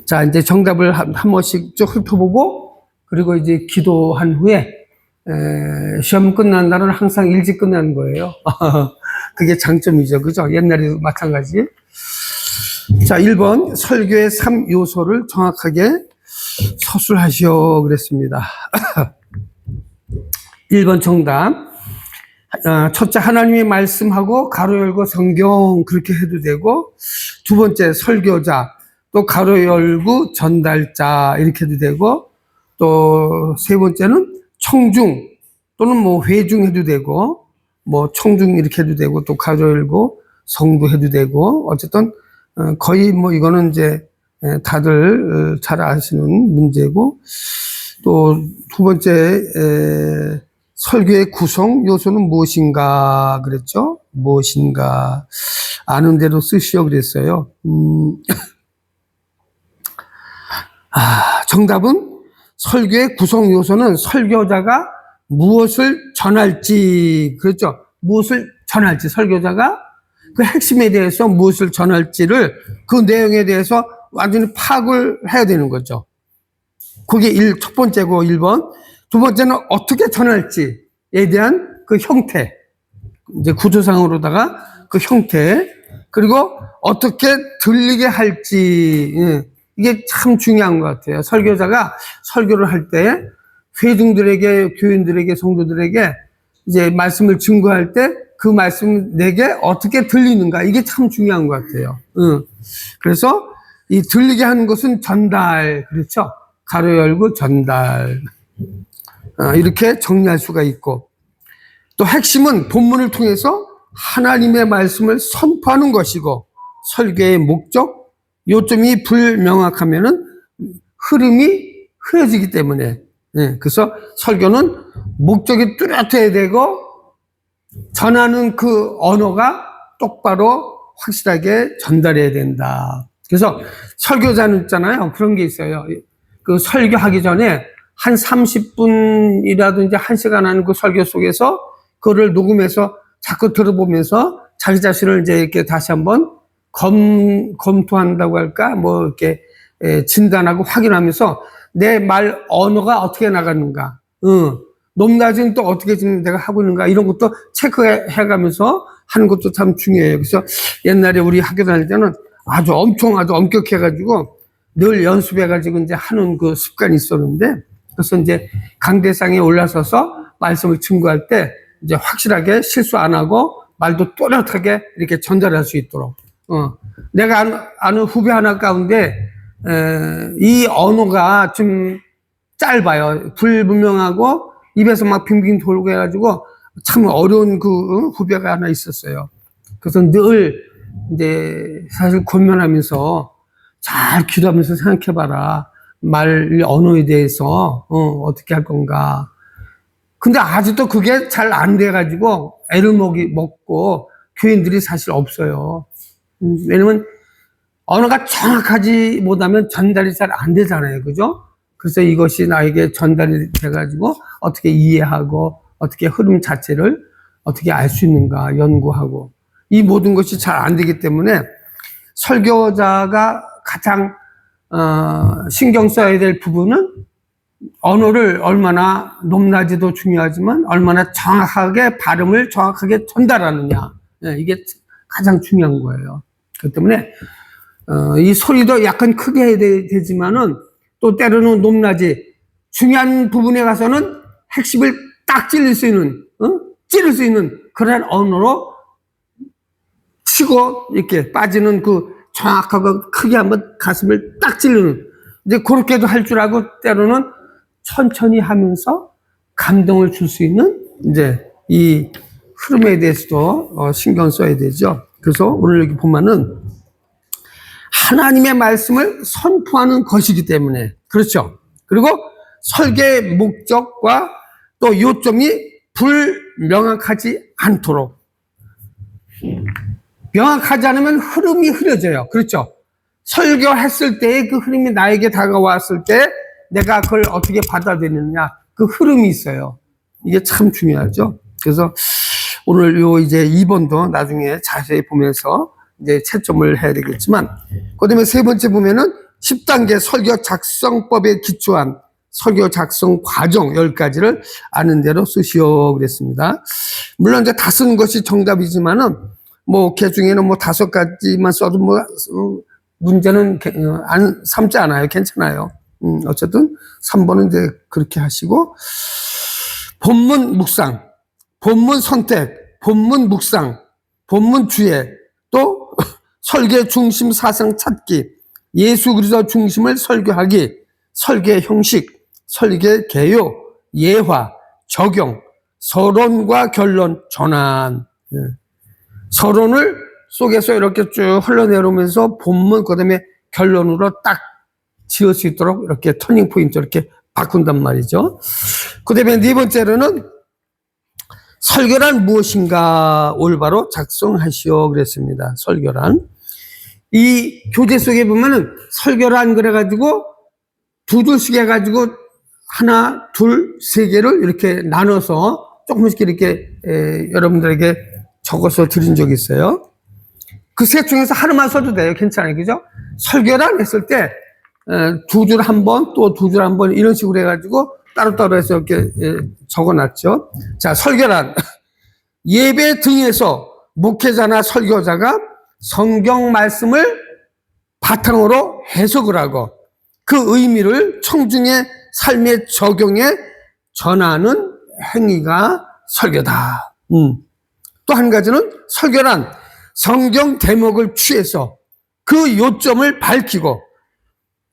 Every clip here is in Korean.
자, 이제 정답을 한 번씩 쭉 훑어보고, 그리고 이제 기도한 후에, 시험 끝난 날은 항상 일찍 끝나는 거예요. 그게 장점이죠. 그죠? 옛날에도 마찬가지. 자, 1번, 설교의 3요소를 정확하게 서술하시오. 그랬습니다. 1번 정답. 첫째, 하나님의 말씀하고 가로 열고 성경, 그렇게 해도 되고, 두 번째, 설교자, 또 가로 열고 전달자, 이렇게 해도 되고, 또 세 번째는 청중, 또는 뭐 회중 해도 되고, 뭐 청중 이렇게 해도 되고, 또 가로 열고 성도 해도 되고, 어쨌든 거의 뭐 이거는 이제 다들 잘 아시는 문제고, 또 두 번째, 설교의 구성 요소는 무엇인가 그랬죠? 무엇인가 아는 대로 쓰시오 그랬어요. 정답은 설교의 구성 요소는 설교자가 무엇을 전할지, 그렇죠? 무엇을 전할지, 설교자가 그 핵심에 대해서 무엇을 전할지를 그 내용에 대해서 완전히 파악을 해야 되는 거죠. 그게 첫 번째고 1번. 두 번째는 어떻게 전할지에 대한 그 형태. 이제 구조상으로다가 그 형태. 그리고 어떻게 들리게 할지. 이게 참 중요한 것 같아요. 설교자가 설교를 할 때 회중들에게, 교인들에게, 성도들에게 이제 말씀을 증거할 때 그 말씀 내게 어떻게 들리는가. 이게 참 중요한 것 같아요. 그래서 이 들리게 하는 것은 전달. 그렇죠? 가로 열고 전달. 이렇게 정리할 수가 있고, 또 핵심은 본문을 통해서 하나님의 말씀을 선포하는 것이고, 설교의 목적, 요점이 불명확하면은 흐름이 흐려지기 때문에, 그래서 설교는 목적이 뚜렷해야 되고, 전하는 그 언어가 똑바로 확실하게 전달해야 된다. 그래서 설교자는 있잖아요. 그런 게 있어요. 그 설교하기 전에 한 30분이라든지 1시간 하는 그 설교 속에서 그거를 녹음해서 자꾸 들어보면서 자기 자신을 이제 이렇게 다시 한번 검토한다고 할까? 뭐 이렇게 진단하고 확인하면서 내 말 언어가 어떻게 나가는가? 높낮이는 또 어떻게 지금 내가 하고 있는가? 이런 것도 체크해 가면서 하는 것도 참 중요해요. 그래서 옛날에 우리 학교 다닐 때는 아주 엄격해가지고 늘 연습해가지고 이제 하는 그 습관이 있었는데, 그래서 이제 강대상에 올라서서 말씀을 증거할 때 이제 확실하게 실수 안 하고 말도 또렷하게 이렇게 전달할 수 있도록. 내가 아는 후배 하나 가운데, 이 언어가 좀 짧아요. 불분명하고 입에서 막 빙빙 돌고 해가지고 참 어려운 그 후배가 하나 있었어요. 그래서 늘 이제 사실 권면하면서 잘 기도하면서 생각해봐라. 말 언어에 대해서 어떻게 할 건가. 근데 아직도 그게 잘 안 돼가지고 애를 먹고 교인들이 사실 없어요. 왜냐면 언어가 정확하지 못하면 전달이 잘 안 되잖아요. 그죠? 그래서 이것이 나에게 전달이 돼가지고 어떻게 이해하고 어떻게 흐름 자체를 어떻게 알 수 있는가 연구하고, 이 모든 것이 잘 안 되기 때문에 설교자가 가장 신경 써야 될 부분은 언어를 얼마나, 높낮이도 중요하지만 얼마나 정확하게 발음을 정확하게 전달하느냐. 이게 가장 중요한 거예요. 그렇기 때문에 이 소리도 약간 크게 해야 되지만은 또 때로는 높낮이 중요한 부분에 가서는 핵심을 딱 찌를 수 있는 그런 언어로 치고 이렇게 빠지는 그 정확하고 크게 한번 가슴을 딱 찌르는, 이제 그렇게도 할 줄 알고 때로는 천천히 하면서 감동을 줄 수 있는 이제 이 흐름에 대해서도 신경 써야 되죠. 그래서 오늘 여기 보면은 하나님의 말씀을 선포하는 것이기 때문에, 그렇죠. 그리고 설계의 목적과 또 요점이 불명확하지 않도록, 명확하지 않으면 흐름이 흐려져요. 그렇죠. 설교했을 때의 그 흐름이 나에게 다가왔을 때 내가 그걸 어떻게 받아들이느냐, 그 흐름이 있어요. 이게 참 중요하죠. 그래서 오늘 요 이제 2번도 나중에 자세히 보면서 이제 채점을 해야 되겠지만, 그 다음에 세 번째 보면은 10단계 설교 작성법에 기초한 설교 작성 과정 10가지를 아는 대로 쓰시오 그랬습니다. 물론 이제 다 쓴 것이 정답이지만은 뭐 개중에는 뭐 5가지만 써도 뭐 문제는 안 삼지 않아요. 괜찮아요. 어쨌든 3번은 이제 그렇게 하시고, 본문 묵상, 본문 선택, 본문 묵상, 본문 주의, 또 설계 중심 사상 찾기, 예수 그리스도 중심을 설교하기, 설계 형식, 설계 개요, 예화, 적용, 서론과 결론, 전환. 서론을 속에서 이렇게 쭉 흘러내려오면서 본문, 그 다음에 결론으로 딱 지을 수 있도록 이렇게 터닝 포인트 이렇게 바꾼단 말이죠. 그 다음에 네 번째로는 설교란 무엇인가 올바로 작성하시오 그랬습니다. 설교란. 이 교재 속에 보면은 설교란 그래가지고 두 줄씩 해가지고 하나, 둘, 세 개를 이렇게 나눠서 조금씩 이렇게 여러분들에게 적어서 드린 적이 있어요. 그 셋 중에서 하나만 써도 돼요. 괜찮아요. 그죠? 설교란 했을 때 두 줄 한 번, 또 두 줄 한 번 이런 식으로 해가지고 따로따로 해서 이렇게 적어놨죠. 자, 설교란. 예배 등에서 목회자나 설교자가 성경 말씀을 바탕으로 해석을 하고 그 의미를 청중의 삶에 적용해 전하는 행위가 설교다. 또 한 가지는 설교란 성경 대목을 취해서 그 요점을 밝히고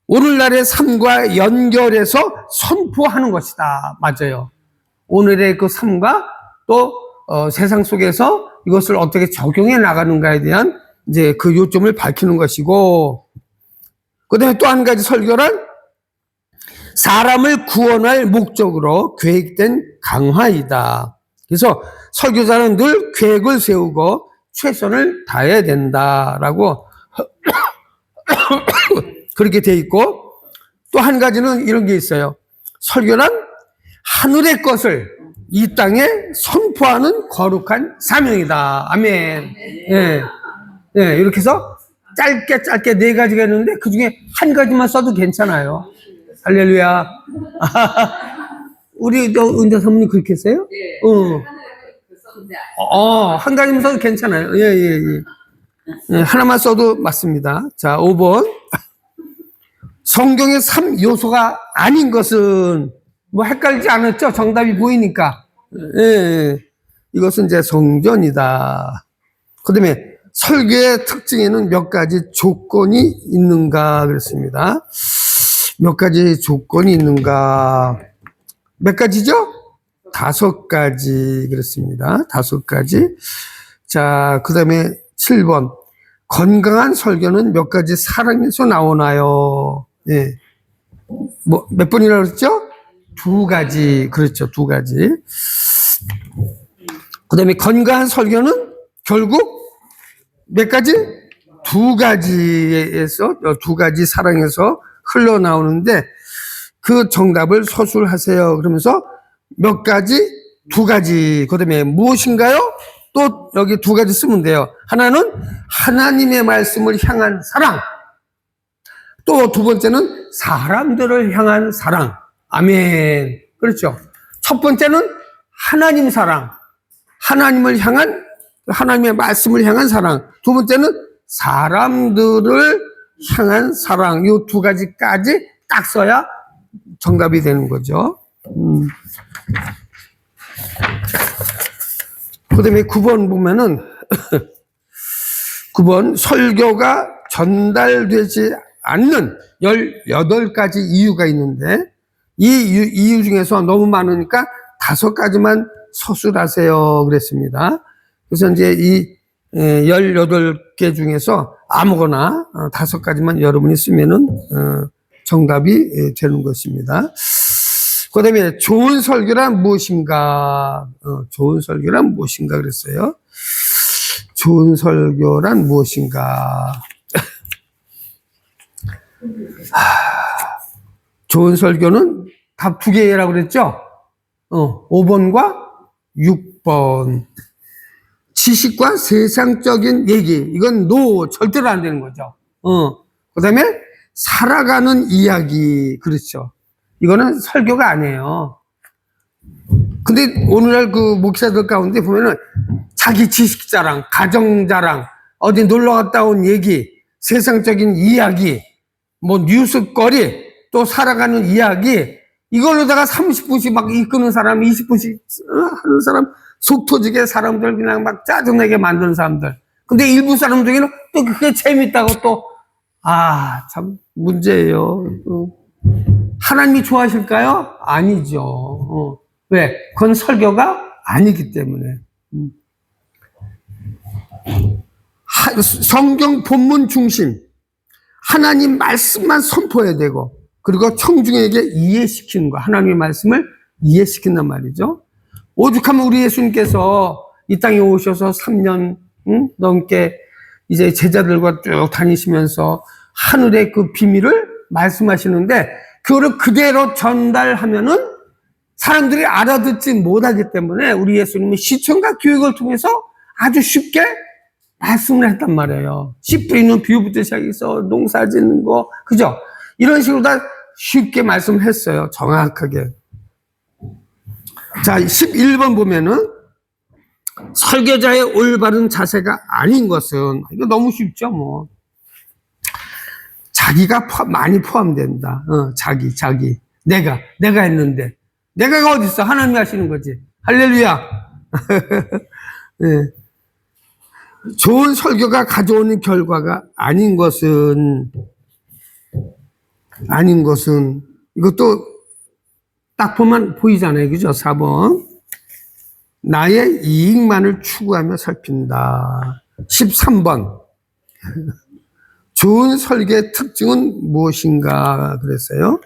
오늘날의 삶과 연결해서 선포하는 것이다. 맞아요. 오늘의 그 삶과 또 세상 속에서 이것을 어떻게 적용해 나가는가에 대한 이제 그 요점을 밝히는 것이고, 그 다음에 또 한 가지 설교란 사람을 구원할 목적으로 계획된 강화이다. 그래서 설교자는 늘 계획을 세우고 최선을 다해야 된다라고 그렇게 돼 있고, 또 한 가지는 이런 게 있어요. 설교란 하늘의 것을 이 땅에 선포하는 거룩한 사명이다. 아멘. 예. 예, 이렇게 해서 짧게 4가지가 있는데 그 중에 한 가지만 써도 괜찮아요. 할렐루야. 우리 은자 사모님 그렇게 했어요? 네. 한 가지만 써도 괜찮아요. 예. 예, 하나만 써도 맞습니다. 자, 5번. 성경의 3요소가 아닌 것은 뭐 헷갈리지 않았죠? 정답이 보이니까. 예. 이것은 이제 성전이다. 그 다음에 설교의 특징에는 몇 가지 조건이 있는가 그랬습니다. 몇 가지 조건이 있는가. 몇 가지죠? 5가지 그랬습니다. 5가지. 자, 그 다음에 7번. 건강한 설교는 몇 가지 사랑에서 나오나요? 예. 뭐, 몇 번이라고 그랬죠? 2가지. 그렇죠. 2가지. 그 다음에 건강한 설교는 결국 몇 가지? 2가지에서, 2가지 사랑에서 흘러나오는데 그 정답을 서술하세요. 그러면서 몇 가지? 2가지. 그 다음에 무엇인가요? 또 여기 2가지 쓰면 돼요. 하나는 하나님의 말씀을 향한 사랑. 또 두 번째는 사람들을 향한 사랑. 아멘. 그렇죠. 첫 번째는 하나님 사랑. 하나님을 향한, 하나님의 말씀을 향한 사랑. 두 번째는 사람들을 향한 사랑. 이 2가지까지 딱 써야 정답이 되는 거죠. 그 다음에 9번 보면은 9번 설교가 전달되지 않는 18가지 이유가 있는데 이 이유 중에서 너무 많으니까 5가지만 서술하세요 그랬습니다. 그래서 이제 이 18개 중에서 아무거나 5가지만 여러분이 쓰면은 정답이 되는 것입니다. 그 다음에 좋은 설교란 무엇인가? 좋은 설교란 무엇인가 그랬어요. 좋은 설교란 무엇인가? 좋은 설교는 답 2개라고 그랬죠? 5번과 6번. 지식과 세상적인 얘기, 이건 절대로 안 되는 거죠. 그 다음에 살아가는 이야기, 그렇죠. 이거는 설교가 아니에요. 근데 오늘날 그 목사들 가운데 보면은 자기 지식 자랑, 가정 자랑, 어디 놀러 갔다 온 얘기, 세상적인 이야기, 뭐 뉴스거리, 또 살아가는 이야기, 이걸로다가 30분씩 막 이끄는 사람, 20분씩 하는 사람, 속 터지게 사람들 그냥 막 짜증나게 만드는 사람들. 근데 일부 사람 중에는 또 그게 재밌다고 또, 참 문제예요. 하나님이 좋아하실까요? 아니죠. 왜? 그건 설교가 아니기 때문에. 성경 본문 중심, 하나님 말씀만 선포해야 되고, 그리고 청중에게 이해시키는 거, 하나님의 말씀을 이해시킨단 말이죠. 오죽하면 우리 예수님께서 이 땅에 오셔서 3년 넘게 이제 제자들과 쭉 다니시면서 하늘의 그 비밀을 말씀하시는데, 그거를 그대로 전달하면은 사람들이 알아듣지 못하기 때문에 우리 예수님은 시청과 교육을 통해서 아주 쉽게 말씀을 했단 말이에요. 씨 뿌리는 비유부터 시작해서 농사 짓는 거, 그죠? 이런 식으로 다 쉽게 말씀을 했어요. 정확하게. 자, 11번 보면은 설교자의 올바른 자세가 아닌 것은, 이거 너무 쉽죠, 뭐. 자기가 많이 포함된다. 자기. 내가 했는데. 내가가 어디 있어? 하나님이 하시는 거지. 할렐루야. 네. 좋은 설교가 가져오는 결과가 아닌 것은, 이것도 딱 보면 보이잖아요. 그죠? 4번. 나의 이익만을 추구하며 살핀다. 13번. 좋은 설교의 특징은 무엇인가 그랬어요.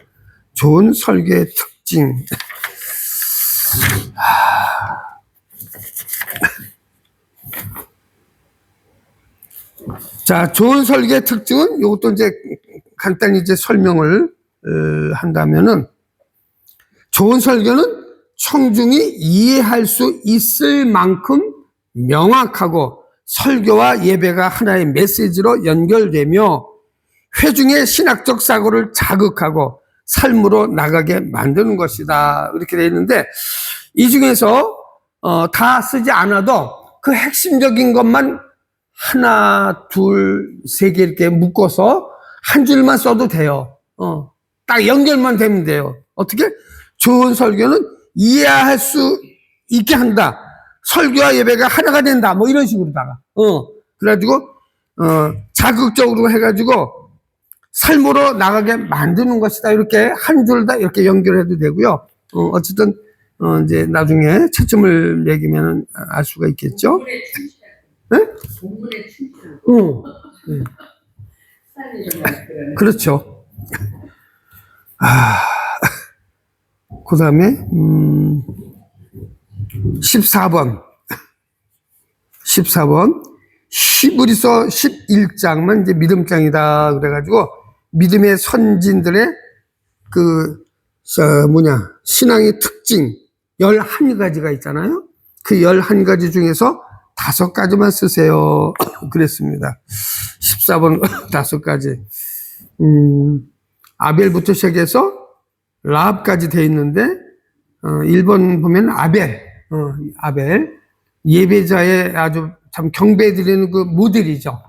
좋은 설교의 특징. 자, 좋은 설교의 특징은 이것도 이제 간단히 이제 설명을 한다면은, 좋은 설교는 청중이 이해할 수 있을 만큼 명확하고 설교와 예배가 하나의 메시지로 연결되며 회중의 신학적 사고를 자극하고 삶으로 나가게 만드는 것이다. 이렇게 되어 있는데, 이 중에서 다 쓰지 않아도 그 핵심적인 것만 하나, 둘, 세 개 이렇게 묶어서 한 줄만 써도 돼요. 딱 연결만 되면 돼요. 어떻게? 좋은 설교는 이해할 수 있게 한다. 설교와 예배가 하나가 된다. 뭐 이런 식으로다가. 그래가지고, 자극적으로 해가지고 삶으로 나가게 만드는 것이다. 이렇게 한 줄 다 이렇게 연결해도 되고요. 어쨌든, 이제 나중에 채점을 매기면 알 수가 있겠죠. 네? 동물의 칭찬. 네. 그렇죠. 그 다음에, 14번. 히브리서 11장만 이제 믿음장이다. 그래가지고, 믿음의 선진들의 신앙의 특징, 11가지가 있잖아요. 그 11가지 중에서 5가지만 쓰세요. 그랬습니다. 14번 5가지. 아벨부터 시작해서 라합까지 돼 있는데, 1번 보면 아벨. 예배자의 아주 참 경배드리는 그 모델이죠.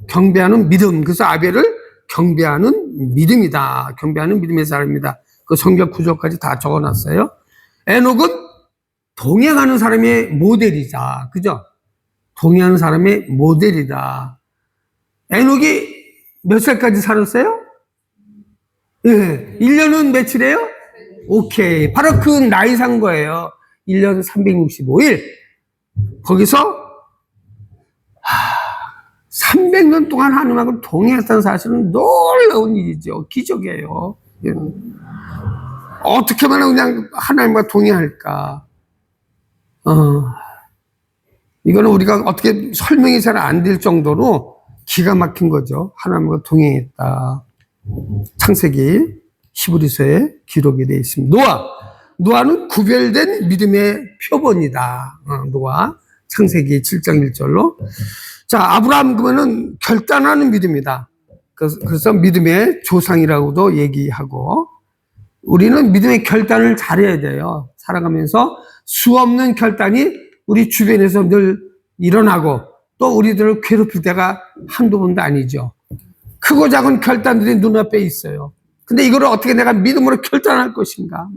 경배하는 믿음. 그래서 아벨을 경배하는 믿음이다. 경배하는 믿음의 사람입니다. 그 성경 구조까지 다 적어놨어요. 에녹은 동행하는 사람의 모델이자, 그죠? 동행하는 사람의 모델이다. 에녹이 몇 살까지 살았어요? 예. 1년은 며칠이에요? 오케이. 바로 그 나이 산 거예요. 1년 365일. 거기서 300년 동안 하나님하고 동행했다는 사실은 놀라운 일이죠. 기적이에요. 어떻게 하면 그냥 하나님과 동행할까? 이거는 우리가 어떻게 설명이 잘 안 될 정도로 기가 막힌 거죠. 하나님과 동행했다. 창세기, 히브리서에 기록이 되어 있습니다. 노아는 구별된 믿음의 표본이다. 노아. 창세기 7장 1절로. 자, 아브라함 그러면은 결단하는 믿음이다. 그래서 믿음의 조상이라고도 얘기하고, 우리는 믿음의 결단을 잘해야 돼요. 살아가면서 수없는 결단이 우리 주변에서 늘 일어나고 또 우리들을 괴롭힐 때가 한두 번도 아니죠. 크고 작은 결단들이 눈앞에 있어요. 근데 이거를 어떻게 내가 믿음으로 결단할 것인가?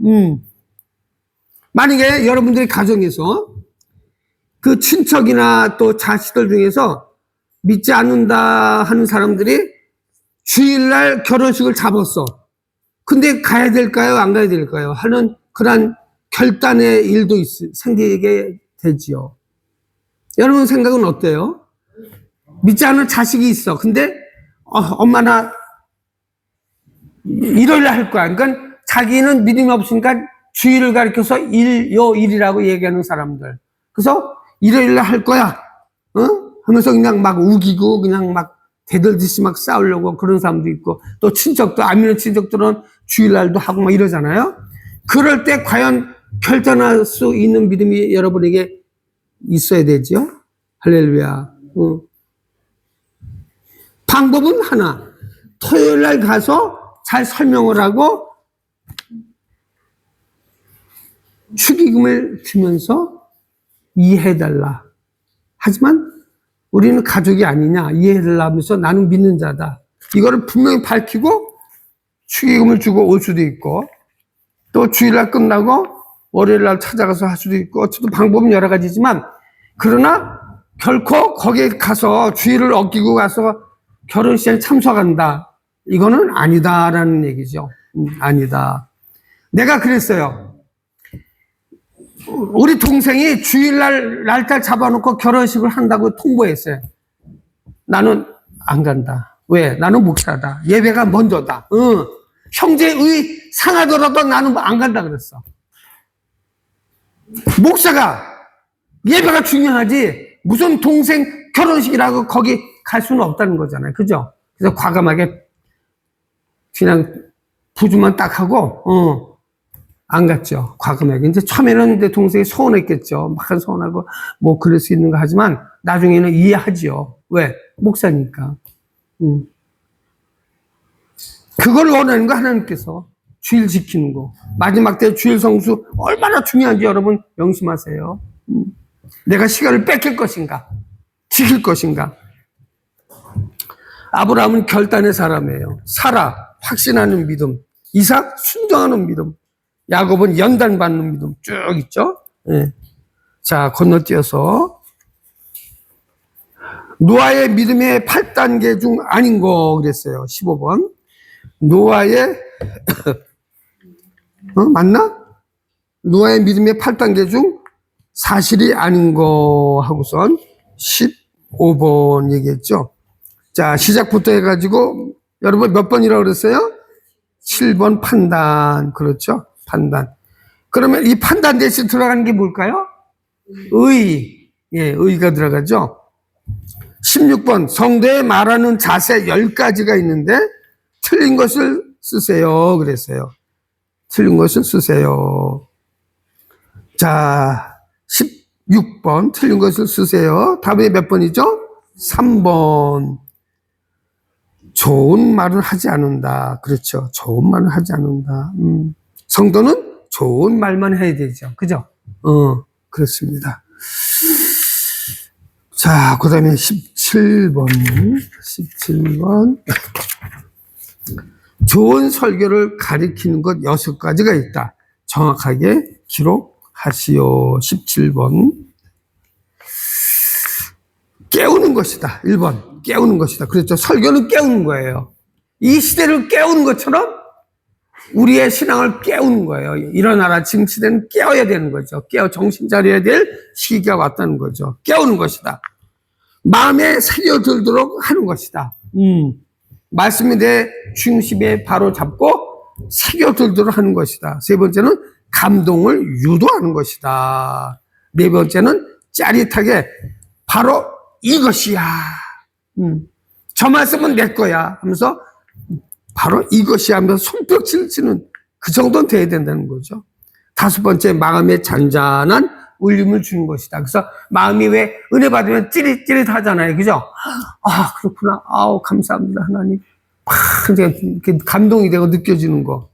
만약에 여러분들이 가정에서 그 친척이나 또 자식들 중에서 믿지 않는다 하는 사람들이 주일날 결혼식을 잡았어. 근데 가야 될까요? 안 가야 될까요? 하는 그런 결단의 일도 생기게 되지요. 여러분 생각은 어때요? 믿지 않는 자식이 있어. 근데 엄마 나 일요일에 할 거야. 그러니까 자기는 믿음이 없으니까 주일을 가리켜서 요일이라고 얘기하는 사람들. 그래서 일요일에 할 거야. 하면서 그냥 막 우기고 그냥 막 대들듯이 막 싸우려고 그런 사람도 있고, 또 친척도, 안 믿는 친척들은 주일날도 하고 막 이러잖아요. 그럴 때 과연 결단할 수 있는 믿음이 여러분에게 있어야 되죠. 할렐루야. 방법은 하나. 토요일 날 가서 잘 설명을 하고 축의금을 주면서 이해해달라. 하지만 우리는 가족이 아니냐, 이해해달라 하면서 나는 믿는 자다. 이거를 분명히 밝히고 축의금을 주고 올 수도 있고, 또 주일날 끝나고 월요일날 찾아가서 할 수도 있고, 어쨌든 방법은 여러 가지지만, 그러나 결코 거기에 가서 주일을 어기고 가서 결혼식에 참석한다. 이거는 아니다라는 얘기죠. 아니다. 내가 그랬어요. 우리 동생이 주일날 날짜 잡아놓고 결혼식을 한다고 통보했어요. 나는 안 간다. 왜? 나는 목사다. 예배가 먼저다. 형제의 상하더라도 나는 안 간다 그랬어. 목사가 예배가 중요하지 무슨 동생 결혼식이라고 거기 갈 수는 없다는 거잖아요. 그죠? 그래서 과감하게 그냥 부주만 딱 하고 안 갔죠. 과감하게. 이제 처음에는 내 동생이 서운했겠죠. 막 서운하고 뭐 그럴 수 있는 거 하지만 나중에는 이해하지요. 왜? 목사니까. 그걸 원하는 거 하나님께서. 주일 지키는 거. 마지막 때 주일 성수 얼마나 중요한지 여러분 명심하세요. 내가 시간을 뺏길 것인가? 지킬 것인가? 아브라함은 결단의 사람이에요. 사라, 확신하는 믿음. 이삭, 순종하는 믿음. 야곱은 연단받는 믿음 쭉 있죠. 네. 자, 건너뛰어서 노아의 믿음의 8단계 중 아닌 거 그랬어요. 15번. 노아의 맞나? 노아의 믿음의 8단계 중 사실이 아닌 거 하고선 15번 얘기했죠. 자, 시작부터 해가지고 여러분 몇 번이라고 그랬어요? 7번 판단. 그렇죠? 판단. 그러면 이 판단 대신 들어가는 게 뭘까요? 의가 들어가죠. 16번 성도의 말하는 자세 10가지가 있는데 틀린 것을 쓰세요 그랬어요. 틀린 것을 쓰세요. 자, 16번 틀린 것을 쓰세요. 답이 몇 번이죠? 3번. 좋은 말을 하지 않는다. 그렇죠. 좋은 말을 하지 않는다. 성도는 좋은 말만 해야 되죠. 그죠? 그렇습니다. 자, 그 다음에 17번. 좋은 설교를 가리키는 것 6가지가 있다. 정확하게 기록하시오. 17번. 깨우는 것이다. 1번. 깨우는 것이다. 그렇죠. 설교는 깨우는 거예요. 이 시대를 깨우는 것처럼 우리의 신앙을 깨우는 거예요. 일어나라. 지금 시대는 깨워야 되는 거죠. 정신 차려야 될 시기가 왔다는 거죠. 깨우는 것이다. 마음에 새겨들도록 하는 것이다. 말씀이 내 중심에 바로 잡고 새겨들도록 하는 것이다. 세 번째는 감동을 유도하는 것이다. 네 번째는 짜릿하게 바로 이것이야. 저 말씀은 내 거야 하면서 바로 이것이 하면서 손뼉치는 그 정도는 돼야 된다는 거죠. 다섯 번째, 마음의 잔잔한 울림을 주는 것이다. 그래서 마음이 왜 은혜 받으면 찌릿찌릿 하잖아요. 그죠? 아, 그렇구나. 아우, 감사합니다, 하나님. 막 이제 감동이 되고 느껴지는 거.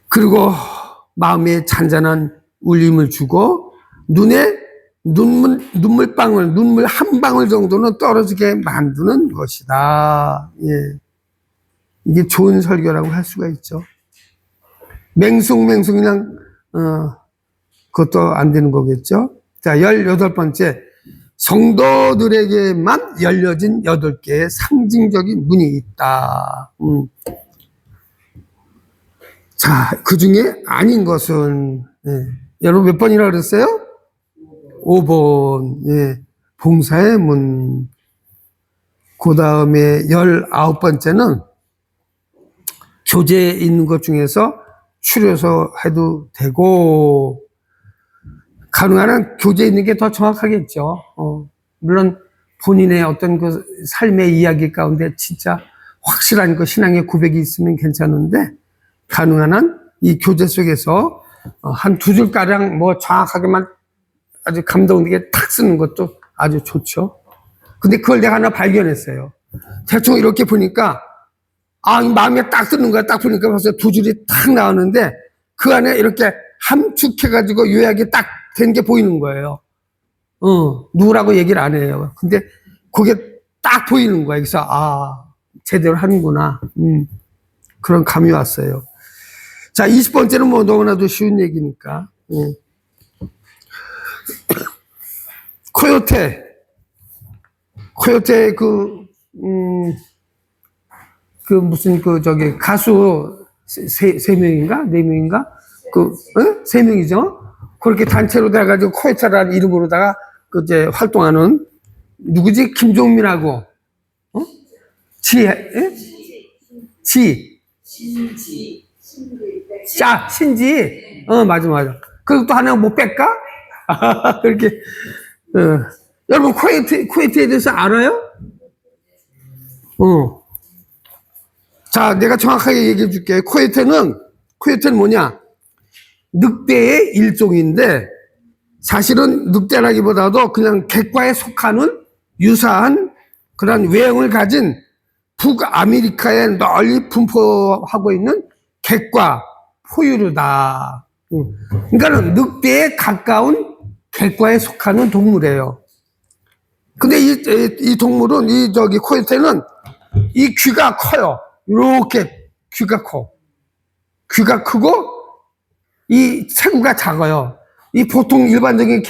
그리고 마음에 잔잔한 울림을 주고 눈에 눈물 한 방울 정도는 떨어지게 만드는 것이다. 예. 이게 좋은 설교라고 할 수가 있죠. 맹숭맹숭 그냥, 그것도 안 되는 거겠죠. 자, 18번째. 성도들에게만 열려진 8개의 상징적인 문이 있다. 자, 그 중에 아닌 것은, 예. 여러분 몇 번이라 그랬어요? 5번. 예. 봉사의 문. 그 다음에 19번째는 교재에 있는 것 중에서 추려서 해도 되고, 가능한 한 교재에 있는 게 더 정확하겠죠. 물론 본인의 어떤 그 삶의 이야기 가운데 진짜 확실한 그 신앙의 고백이 있으면 괜찮은데, 가능한 한 이 교재 속에서 한 2줄가량 뭐 정확하게만 아주 감동 있게 탁 쓰는 것도 아주 좋죠. 근데 그걸 내가 하나 발견했어요. 대충 이렇게 보니까, 아, 마음에 딱 드는 거야. 딱 보니까 벌써 2줄이 탁 나오는데, 그 안에 이렇게 함축해가지고 요약이 딱 된 게 보이는 거예요. 누구라고 얘기를 안 해요. 근데 그게 딱 보이는 거야. 그래서, 아, 제대로 하는구나. 그런 감이 왔어요. 자, 20번째는 뭐 너무나도 쉬운 얘기니까. 코요테 가수 세 명인가? 네 명인가? 세 명이죠? 그렇게 단체로 돼가지고 코요테라는 이름으로다가 이제 활동하는 누구지? 김종민하고, 신지. 맞아. 그리고 또 하나 뭐 뺄까? 그렇게, 여러분, 쿠웨이트에 대해서 알아요? 자, 내가 정확하게 얘기해 줄게. 쿠웨이트는 뭐냐? 늑대의 일종인데, 사실은 늑대라기보다도 그냥 객과에 속하는 유사한 그런 외형을 가진 북아메리카에 널리 분포하고 있는 객과 포유류다. 그러니까 늑대에 가까운 객과에 속하는 동물이에요. 근데 이 동물은, 코요테는 이 귀가 커요. 이렇게 귀가 커. 귀가 크고, 이 체구가 작아요. 이 보통 일반적인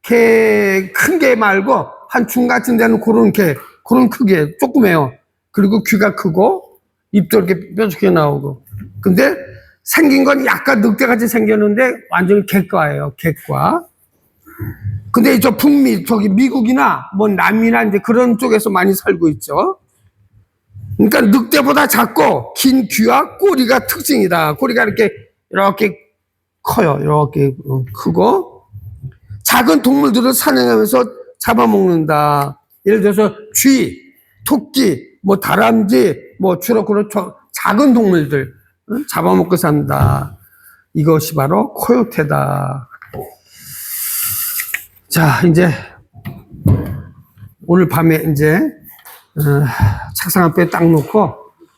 큰 개 말고, 한 중같은 데는 그런 크기에 조그매요. 그리고 귀가 크고, 입도 이렇게 뾰족하게 나오고. 근데 생긴 건 약간 늑대같이 생겼는데, 완전히 객과예요. 객과. 근데 미국이나 뭐 남미나 이제 그런 쪽에서 많이 살고 있죠. 그러니까 늑대보다 작고 긴 귀와 꼬리가 특징이다. 꼬리가 이렇게 커요. 이렇게 크고 작은 동물들을 사냥하면서 잡아먹는다. 예를 들어서 쥐, 토끼, 뭐 다람쥐, 뭐 주로 그런 작은 동물들 잡아먹고 산다. 이것이 바로 코요테다. 자, 이제 오늘 밤에 이제 책상 앞에 딱 놓고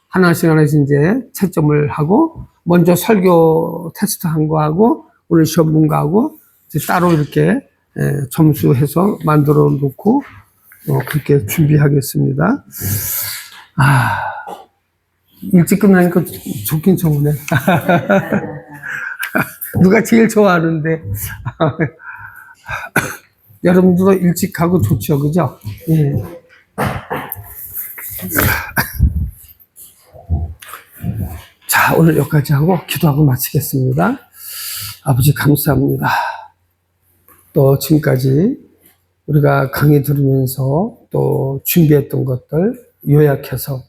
하나씩 이제 채점을 하고 먼저 설교 테스트한 거 하고 오늘 시험 본 거 하고 따로 이렇게 점수해서 만들어 놓고 그렇게 준비하겠습니다. 아, 일찍 끝나니까 좋긴 좋네. 누가 제일 좋아하는데. 여러분들도 일찍 가고 좋죠, 그죠? 예. 자, 오늘 여기까지 하고 기도하고 마치겠습니다. 아버지 감사합니다. 또 지금까지 우리가 강의 들으면서 또 준비했던 것들 요약해서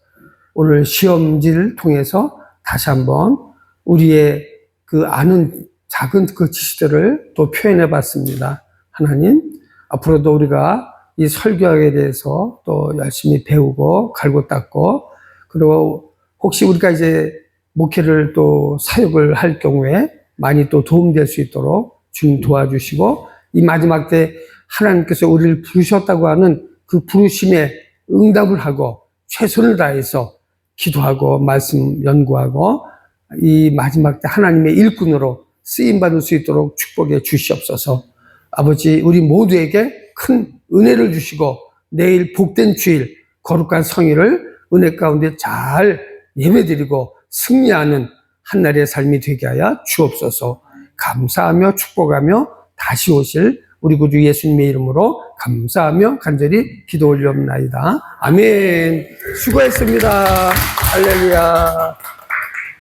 오늘 시험지를 통해서 다시 한번 우리의 그 아는 작은 그 지식들을 또 표현해 봤습니다. 하나님, 앞으로도 우리가 이 설교학에 대해서 또 열심히 배우고 갈고 닦고 그리고 혹시 우리가 이제 목회를 또 사역을 할 경우에 많이 또 도움될 수 있도록 주님 도와주시고, 이 마지막 때 하나님께서 우리를 부르셨다고 하는 그 부르심에 응답을 하고 최선을 다해서 기도하고 말씀 연구하고 이 마지막 때 하나님의 일꾼으로 쓰임받을 수 있도록 축복해 주시옵소서. 아버지, 우리 모두에게 큰 은혜를 주시고 내일 복된 주일 거룩한 성일을 은혜 가운데 잘 예배드리고 승리하는 한날의 삶이 되게 하여 주옵소서. 감사하며 축복하며 다시 오실 우리 구주 예수님의 이름으로 감사하며 간절히 기도 올리옵나이다. 아멘. 수고했습니다. 할렐루야.